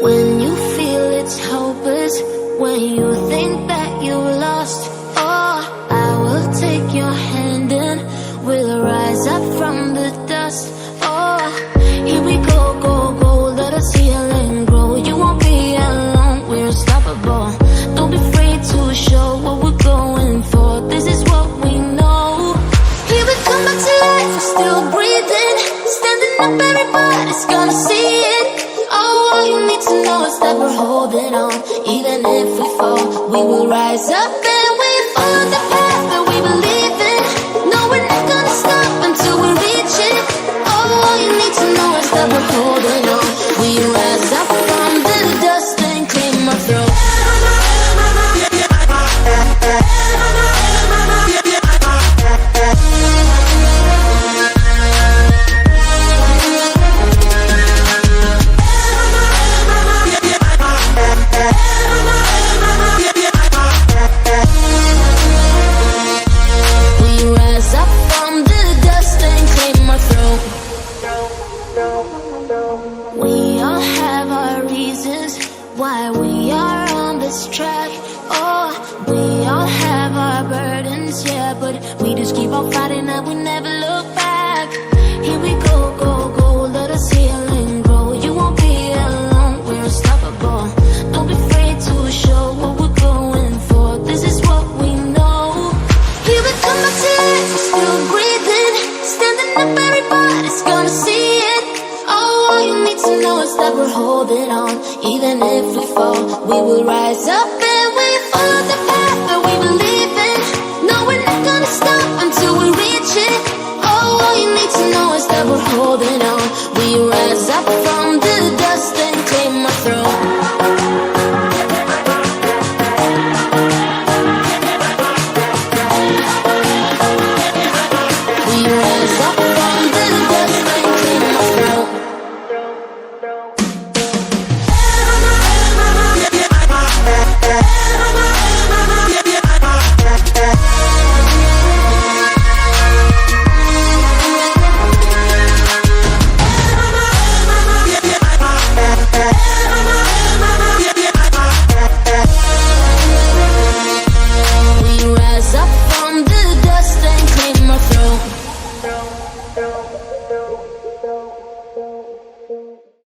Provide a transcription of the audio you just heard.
When you feel it's hopeless, when you think that you lost, oh, I will take your hand and we'll rise up from the dust. Oh, here we go, go, go, let us heal and grow. You won't be alone, we're unstoppable. Don't be afraid to show what we're going for. This is what we know. Here we come back to life, we're still breathing. Standing up, everybody's gonna see it. Oh, all you need to know is that we're holding on. Even if we fall, we will rise up and we follow the path that we believe in. No, we're not gonna stop until we reach it. Oh, all you need to know is that we're holding on. We rise up from the dust and clear my throat. We all have our reasons why we are on this track. Oh, we all have our burdens, yeah, but we just keep on fighting and we never look back. Here we go, go, go, let us heal and grow. You won't be alone, we're unstoppable. Don't be afraid to show what we're going for. This is what we know. Here we come back to life, we're still breathing. Standing up, everybody's gonna see it. Oh, all you need to know is that we're holding on. Even if we fall, we will rise up and we follow the path that we believe in. No, we're not gonna stop until we reach it. Oh, all you need to know is that we're holding on. We rise up from